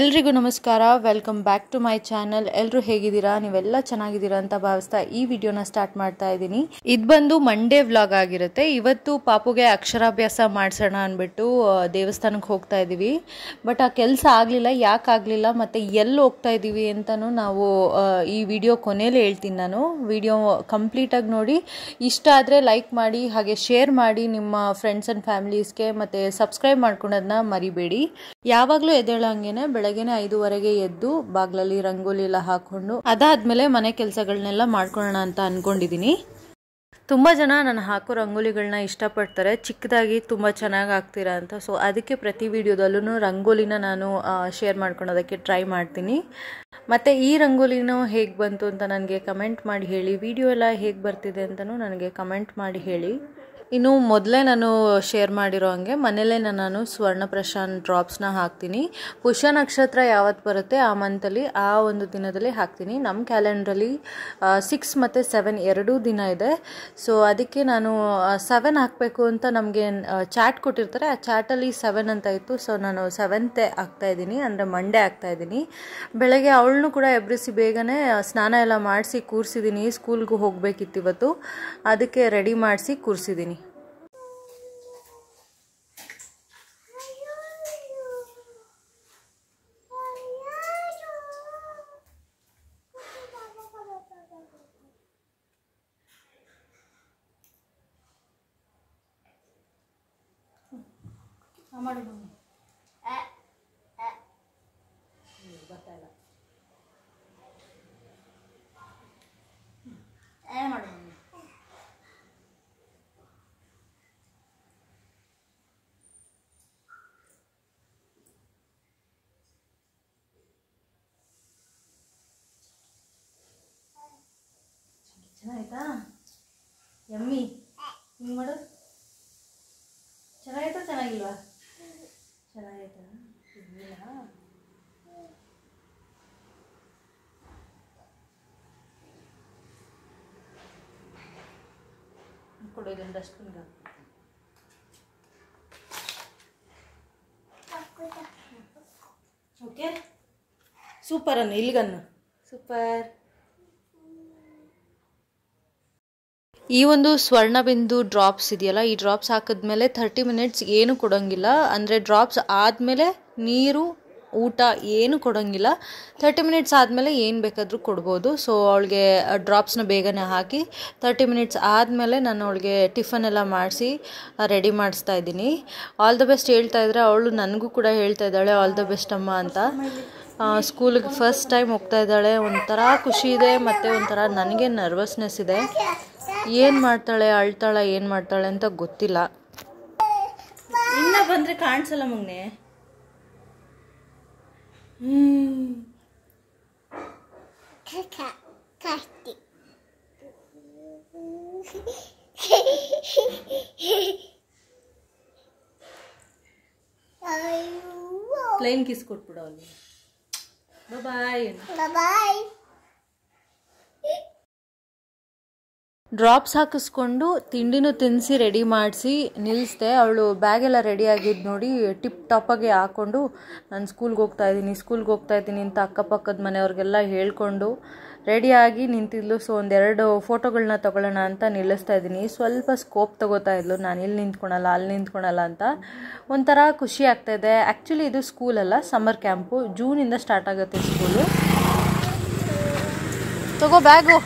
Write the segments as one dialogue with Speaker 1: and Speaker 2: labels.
Speaker 1: ಎಲ್ರಿಗೂ ನಮಸ್ಕಾರ, welcome back to my channel. ಎಲ್ಲರೂ ಹೇಗಿದ್ದೀರಾ? ನೀವೆಲ್ಲ ಚೆನ್ನಾಗಿದ್ದೀರಾ ಅಂತ ಭಾವಿಸ್ತಾ ಈ ವಿಡಿಯೋನ ಸ್ಟಾರ್ಟ್ ಮಾಡ್ತಾ ಇದ್ದೀನಿ. ಇದು ಬಂದು ಮಂಡೇ ವ್ಲಾಗ್ ಆಗಿರುತ್ತೆ. ಇವತ್ತು ಪಾಪುಗೆ ಅಕ್ಷರಾಭ್ಯಾಸ ಮಾಡಿಸೋಣ ಅಂದ್ಬಿಟ್ಟು ದೇವಸ್ಥಾನಕ್ಕೆ ಹೋಗ್ತಾ ಇದ್ದೀವಿ. ಬಟ್ ಆ ಕೆಲಸ ಆಗಲಿಲ್ಲ. ಯಾಕೆ ಆಗಲಿಲ್ಲ ಮತ್ತು ಎಲ್ಲಿ ಹೋಗ್ತಾ ಇದ್ದೀವಿ ಅಂತಲೂ ನಾವು ಈ ವಿಡಿಯೋ ಕೊನೆಯಲ್ಲಿ ಹೇಳ್ತೀನಿ. ನಾನು ವಿಡಿಯೋ ಕಂಪ್ಲೀಟಾಗಿ ನೋಡಿ, ಇಷ್ಟ ಆದರೆ ಲೈಕ್ ಮಾಡಿ, ಹಾಗೆ ಶೇರ್ ಮಾಡಿ ನಿಮ್ಮ ಫ್ರೆಂಡ್ಸ್ ಆ್ಯಂಡ್ ಫ್ಯಾಮಿಲೀಸ್ಗೆ, ಮತ್ತು ಸಬ್ಸ್ಕ್ರೈಬ್ ಮಾಡ್ಕೊಳೋದನ್ನ ಮರಿಬೇಡಿ. ಯಾವಾಗಲೂ ಎದ್ದೇಳಂಗೆನೆ ಬೆಳಗ್ಗೆನೆ 5:15 ಎದ್ದು ಬಾಗ್ಲಲ್ಲಿ ರಂಗೋಲಿ ಎಲ್ಲ ಹಾಕೊಂಡು ಅದಾದ್ಮೇಲೆ ಮನೆ ಕೆಲಸಗಳನ್ನೆಲ್ಲ ಮಾಡ್ಕೊಳ್ಳೋಣ ಅಂತ ಅನ್ಕೊಂಡಿದ್ದೀನಿ. ತುಂಬ ಜನ ನಾನು ಹಾಕೋ ರಂಗೋಲಿಗಳನ್ನ ಇಷ್ಟಪಡ್ತಾರೆ, ಚಿಕ್ಕದಾಗಿ ತುಂಬ ಚೆನ್ನಾಗಿ ಆಗ್ತೀರಾ ಅಂತ. ಸೊ ಅದಕ್ಕೆ ಪ್ರತಿ ವಿಡಿಯೋದಲ್ಲೂ ರಂಗೋಲಿನ ನಾನು ಶೇರ್ ಮಾಡ್ಕೊಳೋದಕ್ಕೆ ಟ್ರೈ ಮಾಡ್ತೀನಿ. ಮತ್ತು ಈ ರಂಗೋಲಿನೂ ಹೇಗೆ ಬಂತು ಅಂತ ನನಗೆ ಕಮೆಂಟ್ ಮಾಡಿ ಹೇಳಿ. ವಿಡಿಯೋ ಎಲ್ಲ ಹೇಗೆ ಬರ್ತಿದೆ ಅಂತಲೂ ನನಗೆ ಕಮೆಂಟ್ ಮಾಡಿ ಹೇಳಿ. ಇನ್ನು ಮೊದಲೇ ನಾನು ಶೇರ್ ಮಾಡಿರೋ ಹಂಗೆ ಮನೇಲೇ ನಾನು ಸ್ವರ್ಣ ಪ್ರಶಾಂತ್ ಡ್ರಾಪ್ಸ್ನ ಹಾಕ್ತೀನಿ. ಪುಷ್ಯ ನಕ್ಷತ್ರ ಯಾವತ್ತು ಬರುತ್ತೆ ಆ ಮಂತಲ್ಲಿ, ಆ ಒಂದು ದಿನದಲ್ಲಿ ಹಾಕ್ತೀನಿ. ನಮ್ಮ ಕ್ಯಾಲೆಂಡ್ರಲ್ಲಿ 6 ಮತ್ತು 7 ಎರಡೂ ದಿನ ಇದೆ. ಸೊ ಅದಕ್ಕೆ ನಾನು 7 ಹಾಕಬೇಕು ಅಂತ ನಮಗೆ ಚಾಟ್ ಕೊಟ್ಟಿರ್ತಾರೆ. ಆ ಚಾಟಲ್ಲಿ 7 ಅಂತ ಇತ್ತು. ಸೊ ನಾನು 7th ಹಾಕ್ತಾಯಿದ್ದೀನಿ, ಅಂದರೆ ಮಂಡೇ ಹಾಕ್ತಾಯಿದ್ದೀನಿ. ಬೆಳಗ್ಗೆ ಅವಳನ್ನು ಕೂಡ ಎಬ್ಬಿಸಿ ಬೇಗನೆ ಸ್ನಾನ ಎಲ್ಲ ಮಾಡಿಸಿ ಕೂರಿಸಿದ್ದೀನಿ. ಸ್ಕೂಲ್ಗೂ ಹೋಗಬೇಕಿತ್ತು ಇವತ್ತು, ಅದಕ್ಕೆ ರೆಡಿ ಮಾಡಿಸಿ ಕೂರಿಸಿದ್ದೀನಿ. ಚೆನ್ನಾಯ್ತಾ? ಯಮ್ಮಿ ಹಿಂಗೆ ಮಾಡು. ಚೆನ್ನಾಯ್ತಾ ಚೆನ್ನಾಗಿಲ್ವಾ? ಚೆನ್ನಾಗೈತಾ? ಇಲ್ಲ ಕೊಡು, ಇದನ್ನು ಡಸ್ಟ್ಬಿನ್ಗೆ. ಓಕೆ, ಸೂಪರ್ ಅನ್ನು ಇಲ್ಲಿಗನ್ನು ಸೂಪರ್. ಈ ಒಂದು ಸ್ವರ್ಣಬಿಂದು ಡ್ರಾಪ್ಸ್ ಇದೆಯಲ್ಲ, ಈ ಡ್ರಾಪ್ಸ್ ಹಾಕಿದ್ಮೇಲೆ 30 ಮಿನಿಟ್ಸ್ ಏನು ಕೊಡೋಂಗಿಲ್ಲ. ಅಂದರೆ ಡ್ರಾಪ್ಸ್ ಆದಮೇಲೆ ನೀರು ಊಟ ಏನು ಕೊಡೋಂಗಿಲ್ಲ. 30 ಮಿನಿಟ್ಸ್ ಆದಮೇಲೆ ಏನು ಬೇಕಾದರೂ ಕೊಡ್ಬೋದು. ಸೊ ಅವಳಿಗೆ ಡ್ರಾಪ್ಸ್ನ ಬೇಗನೆ ಹಾಕಿ 30 ಮಿನಿಟ್ಸ್ ಆದಮೇಲೆ ನಾನು ಅವಳಿಗೆ ಟಿಫನ್ ಎಲ್ಲ ಮಾಡಿಸಿ ರೆಡಿ ಮಾಡಿಸ್ತಾ ಇದ್ದೀನಿ. ಆಲ್ ದ ಬೆಸ್ಟ್ ಹೇಳ್ತಾ ಇದ್ರೆ ಅವಳು ನನಗೂ ಕೂಡ ಹೇಳ್ತಾ ಇದ್ದಾಳೆ ಆಲ್ ದ ಬೆಸ್ಟ್ ಅಮ್ಮ ಅಂತ. ಸ್ಕೂಲಿಗೆ ಫಸ್ಟ್ ಟೈಮ್ ಹೋಗ್ತಾ ಇದ್ದಾಳೆ. ಒಂಥರ ಖುಷಿ ಇದೆ ಮತ್ತು ಒಂಥರ ನನಗೆ ನರ್ವಸ್ನೆಸ್ ಇದೆ. ಏನು ಮಾಡ್ತಾಳೆ, ಅಳ್ತಾಳ, ಏನು ಮಾಡ್ತಾಳೆ ಅಂತ ಗೊತ್ತಿಲ್ಲ. ಇನ್ನ ಬಂದರೆ ಕಾಣಿಸಲ್ಲ ಮಗನೆ. ಪ್ಲೇನ್ ಕಿಸ್ ಕೊಟ್ಬಿಡು ಅವನಿಗೆ. ಬಾಯ್ ಬಾಯ್. ಡ್ರಾಪ್ಸ್ ಹಾಕಿಸ್ಕೊಂಡು ತಿಂಡಿನೂ ತಿನ್ನಿಸಿ ರೆಡಿ ಮಾಡಿಸಿ ನಿಲ್ಲಿಸ್ದೆ. ಅವಳು ಬ್ಯಾಗೆಲ್ಲ ರೆಡಿ ಆಗಿದ್ದು ನೋಡಿ ಟಿಪ್ ಟಾಪಾಗಿ ಹಾಕ್ಕೊಂಡು ನಾನು ಸ್ಕೂಲ್ಗೆ ಹೋಗ್ತಾ ಇದ್ದೀನಿ ಅಂತ ಅಕ್ಕಪಕ್ಕದ ಮನೆಯವ್ರಿಗೆಲ್ಲ ಹೇಳ್ಕೊಂಡು ರೆಡಿಯಾಗಿ ನಿಂತಿದ್ಲು. ಸೊ ಒಂದೆರಡು ಫೋಟೋಗಳನ್ನ ತೊಗೊಳ್ಳೋಣ ಅಂತ ನಿಲ್ಲಿಸ್ತಾ ಇದ್ದೀನಿ. ಸ್ವಲ್ಪ ಸ್ಕೋಪ್ ತೊಗೋತಾ ಇದ್ಲು, ನಾನು ಇಲ್ಲಿ ನಿಂತ್ಕೊಳಲ್ಲ ಅಲ್ಲಿ ನಿಂತ್ಕೊಳಲ್ಲ ಅಂತ. ಒಂಥರ ಖುಷಿ ಆಗ್ತಾಯಿದೆ. ಆ್ಯಕ್ಚುಲಿ ಇದು ಸ್ಕೂಲಲ್ಲ, ಸಮ್ಮರ್ ಕ್ಯಾಂಪು. ಜೂನಿಂದ ಸ್ಟಾರ್ಟ್ ಆಗುತ್ತೆ ಸ್ಕೂಲು. ತಗೋ ಬ್ಯಾಗು.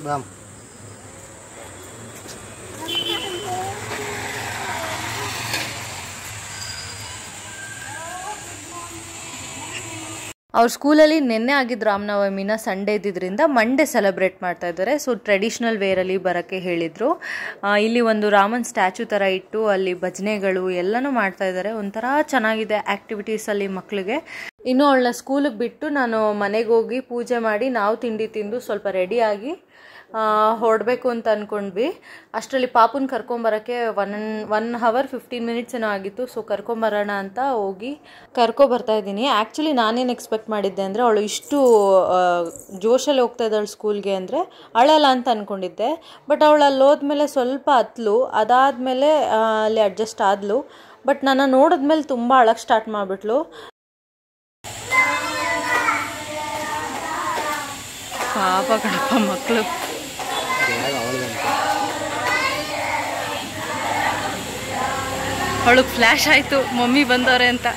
Speaker 2: Bam.
Speaker 1: ಅವ್ರ ಸ್ಕೂಲಲ್ಲಿ ನಿನ್ನೆ ಆಗಿದ್ದು ರಾಮನವಮಿನ ಸಂಡೇ ಇದ್ದಿದ್ದರಿಂದ ಮಂಡೇ ಸೆಲೆಬ್ರೇಟ್ ಮಾಡ್ತಾ ಇದ್ದಾರೆ. ಸೊ ಟ್ರೆಡಿಷ್ನಲ್ ವೇರಲ್ಲಿ ಬರೋಕ್ಕೆ ಹೇಳಿದರು. ಇಲ್ಲಿ ಒಂದು ರಾಮನ್ ಸ್ಟ್ಯಾಚು ಥರ ಇಟ್ಟು ಅಲ್ಲಿ ಭಜನೆಗಳು ಎಲ್ಲನೂ ಮಾಡ್ತಾ ಇದ್ದಾರೆ. ಒಂಥರ ಚೆನ್ನಾಗಿದೆ ಆ್ಯಕ್ಟಿವಿಟೀಸಲ್ಲಿ ಮಕ್ಕಳಿಗೆ. ಇನ್ನೂ ಅವಳನ್ನ ಸ್ಕೂಲಿಗೆ ಬಿಟ್ಟು ನಾನು ಮನೆಗೆ ಹೋಗಿ ಪೂಜೆ ಮಾಡಿ ನಾವು ತಿಂಡಿ ತಿಂದು ಸ್ವಲ್ಪ ರೆಡಿಯಾಗಿ ಹೊರಡಬೇಕು ಅಂತ ಅಂದ್ಕೊಂಡ್ವಿ. ಅಷ್ಟರಲ್ಲಿ ಪಾಪುನ ಕರ್ಕೊಂಬರೋಕ್ಕೆ 1 hour 15 minutes ಏನೋ ಆಗಿತ್ತು. ಸೊ ಕರ್ಕೊಂಬರೋಣ ಅಂತ ಹೋಗಿ ಕರ್ಕೊಬರ್ತಾ ಇದ್ದೀನಿ. ಆ್ಯಕ್ಚುಲಿ ನಾನೇನು ಎಕ್ಸ್ಪೆಕ್ಟ್ ಮಾಡಿದ್ದೆ ಅಂದರೆ ಅವಳು ಇಷ್ಟು ಜೋಶಲ್ಲಿ ಹೋಗ್ತಾ ಇದ್ದಾಳೆ ಸ್ಕೂಲ್ಗೆ ಅಂದರೆ ಅಳಲ್ಲ ಅಂತ ಅಂದ್ಕೊಂಡಿದ್ದೆ. ಬಟ್ ಅವಳು ಅಲ್ಲಿ ಹೋದ್ಮೇಲೆ ಸ್ವಲ್ಪ ಹತ್ಲು, ಅದಾದಮೇಲೆ ಅಲ್ಲಿ ಅಡ್ಜಸ್ಟ್ ಆದಳು. ಬಟ್ ನನ್ನ ನೋಡಿದ್ಮೇಲೆ ತುಂಬ ಅಳಕ್ಕೆ ಸ್ಟಾರ್ಟ್ ಮಾಡಿಬಿಟ್ಲು. ಪಾಪ ಕಣಪ್ಪ ಮಕ್ಕಳು. ಅವಳಿಗೆ ಫ್ಲ್ಯಾಶ್ ಆಯಿತು ಮಮ್ಮಿ ಬಂದವ್ರೆ ಅಂತ.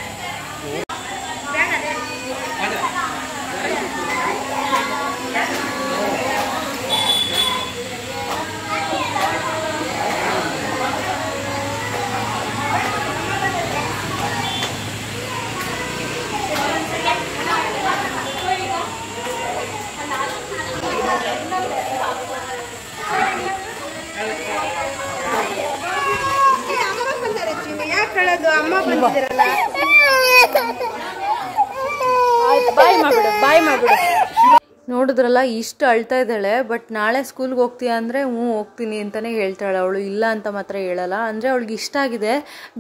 Speaker 1: ಬಾಯ್ ಮಾಡ್ಬಿಡು. ನೋಡಿದ್ರಲ್ಲ ಇಷ್ಟು ಅಳ್ತಾ ಇದ್ದಾಳೆ. ಬಟ್ ನಾಳೆ ಸ್ಕೂಲ್ಗೆ ಹೋಗ್ತೀಯಾ ಅಂದರೆ ಹೋಗ್ತೀನಿ ಅಂತಲೇ ಹೇಳ್ತಾಳೆ ಅವಳು, ಇಲ್ಲ ಅಂತ ಮಾತ್ರ ಹೇಳಲ್ಲ. ಅಂದರೆ ಅವಳಿಗೆ ಇಷ್ಟ ಆಗಿದೆ,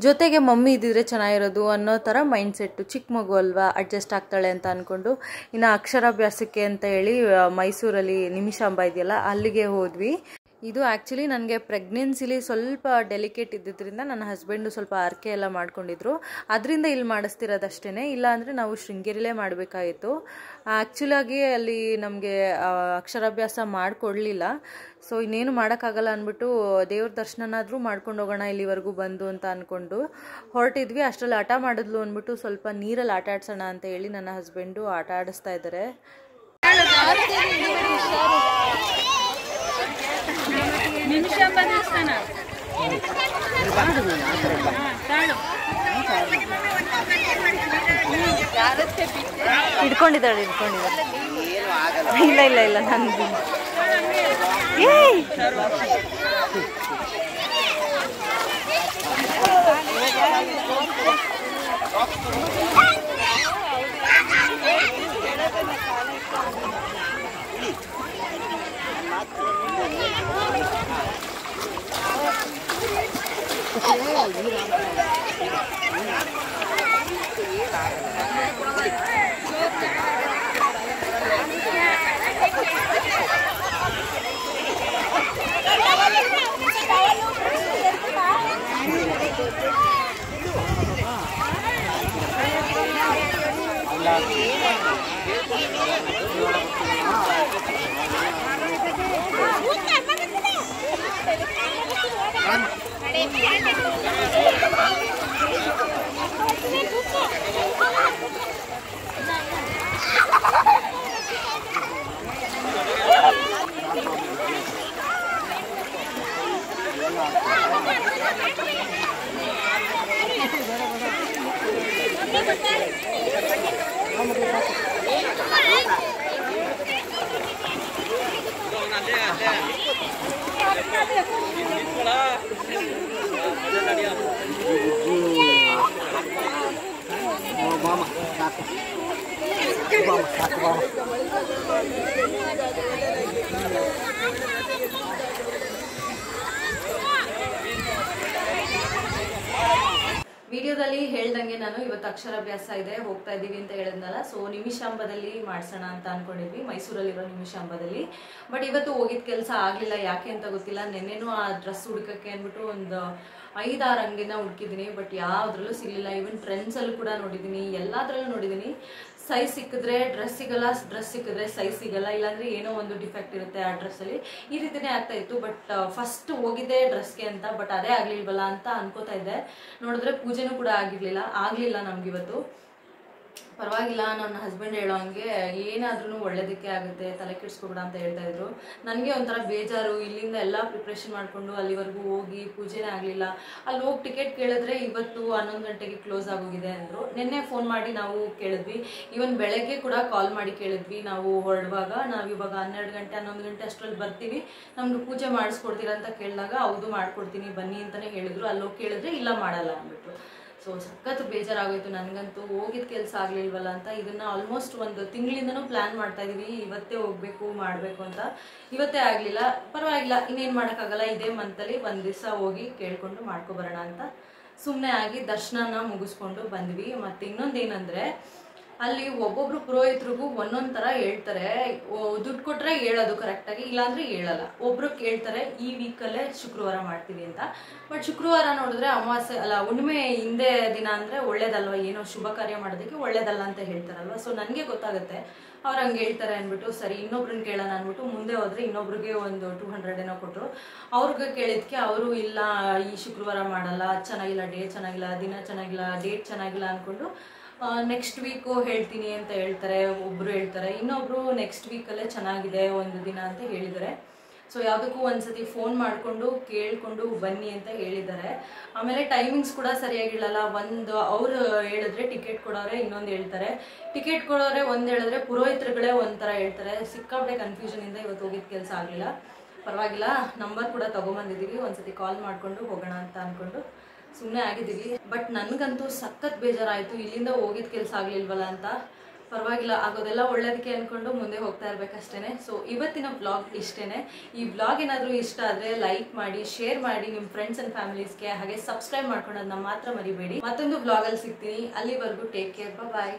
Speaker 1: ಜೊತೆಗೆ ಮಮ್ಮಿ ಇದ್ದಿದ್ರೆ ಚೆನ್ನಾಗಿರೋದು ಅನ್ನೋ ಥರ ಮೈಂಡ್ ಸೆಟ್ಟು. ಚಿಕ್ಕ ಮಗು ಅಲ್ವಾ, ಅಡ್ಜಸ್ಟ್ ಆಗ್ತಾಳೆ ಅಂತ ಅಂದ್ಕೊಂಡು ಇನ್ನು ಅಕ್ಷರಾಭ್ಯಾಸಕ್ಕೆ ಅಂತ ಹೇಳಿ ಮೈಸೂರಲ್ಲಿ ನಿಮಿಷಾಂಬ ಇದೆಯಲ್ಲ ಅಲ್ಲಿಗೆ ಹೋದ್ವಿ. ಇದು ಆ್ಯಕ್ಚುಲಿ ನನಗೆ ಪ್ರೆಗ್ನೆನ್ಸಿಲಿ ಸ್ವಲ್ಪ ಡೆಲಿಕೇಟ್ ಇದ್ದಿದ್ದರಿಂದ ನನ್ನ ಹಸ್ಬೆಂಡು ಸ್ವಲ್ಪ ಆರಕೆ ಎಲ್ಲ ಮಾಡ್ಕೊಂಡಿದ್ರು, ಅದರಿಂದ ಇಲ್ಲಿ ಮಾಡಿಸ್ತಿರೋದಷ್ಟೇ. ಇಲ್ಲಾಂದರೆ ನಾವು ಶೃಂಗೇರಿಲೇ ಮಾಡಬೇಕಾಗಿತ್ತು. ಆ್ಯಕ್ಚುಲಾಗಿ ಅಲ್ಲಿ ನಮಗೆ ಅಕ್ಷರಾಭ್ಯಾಸ ಮಾಡಿಕೊಡ್ಲಿಲ್ಲ. ಸೊ ಇನ್ನೇನು ಮಾಡೋಕ್ಕಾಗಲ್ಲ ಅಂದ್ಬಿಟ್ಟು ದೇವ್ರ ದರ್ಶನನಾದರೂ ಮಾಡ್ಕೊಂಡು ಹೋಗೋಣ ಇಲ್ಲಿವರೆಗೂ ಬಂದು ಅಂತ ಅಂದ್ಕೊಂಡು ಹೊರಟಿದ್ವಿ. ಅಷ್ಟರಲ್ಲಿ ಆಟ ಮಾಡಿದ್ಲು ಅಂದ್ಬಿಟ್ಟು ಸ್ವಲ್ಪ ನೀರಲ್ಲಿ ಆಟ ಆಡ್ಸೋಣ ಅಂತ ಹೇಳಿ ನನ್ನ ಹಸ್ಬೆಂಡು ಆಟ ಆಡಿಸ್ತಾ ಇದ್ದಾರೆ.
Speaker 2: ನಿಮಿಷಾಂಬ ದೇವಸ್ಥಾನ
Speaker 1: ಹಿಡ್ಕೊಂಡಿದ್ದಾಳೆ. ಇಲ್ಲ ಇಲ್ಲ ಇಲ್ಲ ನನಗೆ ವಿಡಿಯೋದಲ್ಲಿ ಹೇಳ್ದಂಗೆ ನಾನು ಇವತ್ತು ಅಕ್ಷರಾಭ್ಯಾಸ ಇದೆ, ಹೋಗ್ತಾ ಇದ್ದೀವಿ ಅಂತ ಹೇಳಿದ್ನಲ್ಲ. ಸೊ ನಿಮಿಷಾಂಬದಲ್ಲಿ ಮಾಡಿಸೋಣ ಅಂತ ಅನ್ಕೊಂಡಿದ್ವಿ, ಮೈಸೂರಲ್ಲಿರೋ ನಿಮಿಷಾಂಬದಲ್ಲಿ. ಬಟ್ ಇವತ್ತು ಹೋಗಿದ್ದ ಕೆಲಸ ಆಗಲಿಲ್ಲ, ಯಾಕೆ ಅಂತ ಗೊತ್ತಿಲ್ಲ. ನೆನ್ನೆನೂ ಆ ಡ್ರೆಸ್ ಹುಡುಕಕ್ಕೆ ಅಂದ್ಬಿಟ್ಟು ಒಂದು 5-6 ಅಂಗಡಿನ ಹುಡುಕಿದ್ದೀನಿ, ಬಟ್ ಯಾವುದ್ರಲ್ಲೂ ಸಿಗಲಿಲ್ಲ. ಈವನ್ ಟ್ರೆಂಡ್ಸಲ್ಲೂ ಕೂಡ ನೋಡಿದ್ದೀನಿ, ಎಲ್ಲದರಲ್ಲೂ ನೋಡಿದ್ದೀನಿ. ಸೈಜ್ ಸಿಕ್ಕಿದ್ರೆ ಡ್ರೆಸ್ ಸಿಗಲ್ಲ, ಡ್ರೆಸ್ ಸಿಕ್ಕಿದ್ರೆ ಸೈಜ್ ಸಿಗಲ್ಲ, ಇಲ್ಲಾಂದರೆ ಏನೋ ಒಂದು ಡಿಫೆಕ್ಟ್ ಇರುತ್ತೆ ಆ ಡ್ರೆಸ್ಸಲ್ಲಿ. ಈ ರೀತಿನೇ ಆಗ್ತಾ ಇತ್ತು. ಬಟ್ ಫಸ್ಟ್ ಹೋಗಿದ್ದೆ ಡ್ರೆಸ್ಗೆ ಅಂತ, ಬಟ್ ಅದೇ ಆಗಲಿಲ್ವಲ್ಲ ಅಂತ ಅನ್ಕೋತಾ ಇದ್ದೆ. ನೋಡಿದ್ರೆ ಪೂಜೆನೂ ಕೂಡ ಆಗಲಿಲ್ಲ ನಮಗಿವತ್ತು. ಪರವಾಗಿಲ್ಲ, ನನ್ನ ಹಸ್ಬೆಂಡ್ ಹೇಳೋ ಹಂಗೆ ಏನಾದ್ರೂ ಒಳ್ಳೇದಕ್ಕೆ ಆಗುತ್ತೆ, ತಲೆ ಕೆಡಿಸ್ಕೊಬೇಡ ಅಂತ ಹೇಳ್ತಾ ಇದ್ರು. ನನಗೆ ಒಂಥರ ಬೇಜಾರು, ಇಲ್ಲಿಂದ ಎಲ್ಲ ಪ್ರಿಪ್ರೇಷನ್ ಮಾಡಿಕೊಂಡು ಅಲ್ಲಿವರೆಗೂ ಹೋಗಿ ಪೂಜೆನೇ ಆಗಲಿಲ್ಲ. ಅಲ್ಲಿ ಹೋಗಿ ಟಿಕೆಟ್ ಕೇಳಿದ್ರೆ ಇವತ್ತು 11 ಗಂಟೆಗೆ ಕ್ಲೋಸ್ ಆಗೋಗಿದೆ ಅಂದರು. ನಿನ್ನೆ ಫೋನ್ ಮಾಡಿ ನಾವು ಕೇಳಿದ್ವಿ, ಈವನ್ ಬೆಳಗ್ಗೆ ಕೂಡ ಕಾಲ್ ಮಾಡಿ ಕೇಳಿದ್ವಿ. ನಾವು ಹೊರಡುವಾಗ ನಾವಿವಾಗ 12 ಗಂಟೆ 11 ಗಂಟೆ ಅಷ್ಟರಲ್ಲಿ ಬರ್ತೀವಿ, ನಮ್ಗೆ ಪೂಜೆ ಮಾಡಿಸ್ಕೊಡ್ತೀರಾ ಅಂತ ಕೇಳಿದಾಗ ಹೌದು ಮಾಡ್ಕೊಡ್ತೀನಿ ಬನ್ನಿ ಅಂತಲೇ ಹೇಳಿದ್ರು. ಅಲ್ಲಿ ಹೋಗಿ ಕೇಳಿದ್ರೆ ಇಲ್ಲ ಮಾಡಲ್ಲ ಅಂದ್ಬಿಟ್ಟು. ಸೊ ಸಖತ್ ಬೇಜಾರಾಗೋಯ್ತು ನನಗಂತೂ, ಹೋಗಿದ ಕೆಲಸ ಆಗಲಿಲ್ವಲ್ಲ ಅಂತ. ಇದನ್ನು ಆಲ್ಮೋಸ್ಟ್ ಒಂದು ತಿಂಗಳಿಂದನೂ ಪ್ಲ್ಯಾನ್ ಮಾಡ್ತಾ ಇದ್ದೀವಿ, ಇವತ್ತೇ ಹೋಗಬೇಕು ಮಾಡಬೇಕು ಅಂತ. ಇವತ್ತೇ ಆಗಲಿಲ್ಲ, ಪರವಾಗಿಲ್ಲ, ಇನ್ನೇನು ಮಾಡೋಕ್ಕಾಗಲ್ಲ. ಇದೇ ಮಂತಲ್ಲಿ ಒಂದು ದಿವಸ ಹೋಗಿ ಕೇಳಿಕೊಂಡು ಮಾಡ್ಕೊಬರೋಣ ಅಂತ ಸುಮ್ಮನೆ ಆಗಿ ದರ್ಶನನ ಮುಗಿಸ್ಕೊಂಡು ಬಂದ್ವಿ. ಮತ್ತು ಇನ್ನೊಂದೇನೆಂದರೆ ಅಲ್ಲಿ ಒಬ್ಬೊಬ್ರು ಪುರೋಹಿತರಿಗೂ ಒಂದೊಂದು ಥರ ಹೇಳ್ತಾರೆ. ದುಡ್ಡು ಕೊಟ್ಟರೆ ಹೇಳೋದು ಕರೆಕ್ಟಾಗಿ, ಇಲ್ಲಾಂದರೆ ಹೇಳಲ್ಲ. ಒಬ್ಬರು ಕೇಳ್ತಾರೆ ಈ ವೀಕಲ್ಲೇ ಶುಕ್ರವಾರ ಮಾಡ್ತೀವಿ ಅಂತ. ಬಟ್ ಶುಕ್ರವಾರ ನೋಡಿದ್ರೆ ಅಮಾವಾಸ್ಯೆ ಅಲ್ಲ, ಹುಣ್ಣಿಮೆ ಹಿಂದೆ ದಿನ ಅಂದರೆ ಒಳ್ಳೇದಲ್ವ, ಏನೋ ಶುಭ ಕಾರ್ಯ ಮಾಡೋದಕ್ಕೆ ಒಳ್ಳೇದಲ್ಲ ಅಂತ ಹೇಳ್ತಾರಲ್ವ. ಸೊ ನನಗೆ ಗೊತ್ತಾಗುತ್ತೆ ಅವ್ರು ಹಂಗೆ ಹೇಳ್ತಾರೆ ಅಂದ್ಬಿಟ್ಟು ಸರಿ ಇನ್ನೊಬ್ರನ್ನ ಕೇಳೋಣ ಅಂದ್ಬಿಟ್ಟು ಮುಂದೆ ಹೋದರೆ ಇನ್ನೊಬ್ರಿಗೆ ಒಂದು 200 ಏನೋ ಕೊಟ್ಟರು. ಅವ್ರಿಗೆ ಕೇಳಿದ್ಕೆ ಅವರು ಇಲ್ಲ ಈ ಶುಕ್ರವಾರ ಮಾಡಲ್ಲ, ಚೆನ್ನಾಗಿಲ್ಲ, ಡೇ ಚೆನ್ನಾಗಿಲ್ಲ, ದಿನ ಚೆನ್ನಾಗಿಲ್ಲ, ಡೇಟ್ ಚೆನ್ನಾಗಿಲ್ಲ ಅಂದ್ಕೊಂಡು ನೆಕ್ಸ್ಟ್ ವೀಕು ಹೇಳ್ತೀನಿ ಅಂತ ಹೇಳ್ತಾರೆ. ಒಬ್ಬರು ಹೇಳ್ತಾರೆ, ಇನ್ನೊಬ್ರು ನೆಕ್ಸ್ಟ್ ವೀಕಲ್ಲೇ ಚೆನ್ನಾಗಿದೆ ಒಂದು ದಿನ ಅಂತ ಹೇಳಿದ್ದಾರೆ. ಸೊ ಯಾವುದಕ್ಕೂ ಒಂದ್ಸತಿ ಫೋನ್ ಮಾಡಿಕೊಂಡು ಕೇಳಿಕೊಂಡು ಬನ್ನಿ ಅಂತ ಹೇಳಿದ್ದಾರೆ. ಆಮೇಲೆ ಟೈಮಿಂಗ್ಸ್ ಕೂಡ ಸರಿಯಾಗಿರಲ್ಲ. ಒಂದು ಅವ್ರು ಹೇಳಿದ್ರೆ ಟಿಕೆಟ್ ಕೊಡೋರೆ ಇನ್ನೊಂದು ಹೇಳ್ತಾರೆ, ಟಿಕೆಟ್ ಕೊಡೋರೆ ಒಂದು ಹೇಳಿದ್ರೆ ಪುರೋಹಿತರುಗಳೇ ಒಂಥರ ಹೇಳ್ತಾರೆ. ಸಿಕ್ಕಾಪಟ್ಟೆ ಕನ್ಫ್ಯೂಷನಿಂದ ಇವತ್ತು ಹೋಗಿದ್ದ ಕೆಲಸ ಆಗಲಿಲ್ಲ. ಪರವಾಗಿಲ್ಲ, ನಂಬರ್ ಕೂಡ ತೊಗೊಂಬಂದಿದ್ದೀವಿ, ಒಂದ್ಸತಿ ಕಾಲ್ ಮಾಡಿಕೊಂಡು ಹೋಗೋಣ ಅಂತ ಅಂದ್ಕೊಂಡು ಸುಮ್ಮನೆ ಆಗಿದ್ದೀವಿ. ಬಟ್ ನನಗಂತೂ ಸಖತ್ ಬೇಜಾರಾಯಿತು, ಇಲ್ಲಿಂದ ಹೋಗಿದ್ದ ಕೆಲಸ ಆಗಲಿಲ್ವಲ್ಲ ಅಂತ. ಪರವಾಗಿಲ್ಲ, ಆಗೋದೆಲ್ಲ ಒಳ್ಳೇದಕ್ಕೆ ಅಂದ್ಕೊಂಡು ಮುಂದೆ ಹೋಗ್ತಾ ಇರಬೇಕಷ್ಟೇ. ಸೊ ಇವತ್ತಿನ ವ್ಲಾಗ್ ಇಷ್ಟೇ. ಈ ವ್ಲಾಗ್ ಏನಾದರೂ ಇಷ್ಟ ಆದರೆ ಲೈಕ್ ಮಾಡಿ, ಶೇರ್ ಮಾಡಿ ನಿಮ್ಮ ಫ್ರೆಂಡ್ಸ್ ಆ್ಯಂಡ್ ಫ್ಯಾಮಿಲೀಸ್ಗೆ. ಹಾಗೆ ಸಬ್ಸ್ಕ್ರೈಬ್ ಮಾಡ್ಕೊಳ್ಳೋದನ್ನ ಮಾತ್ರ ಮರಿಬೇಡಿ. ಮತ್ತೊಂದು ವ್ಲಾಗಲ್ಲಿ ಸಿಗ್ತೀನಿ. ಅಲ್ಲಿವರೆಗೂ ಟೇಕ್ ಕೇರ್, ಬಾಯ್.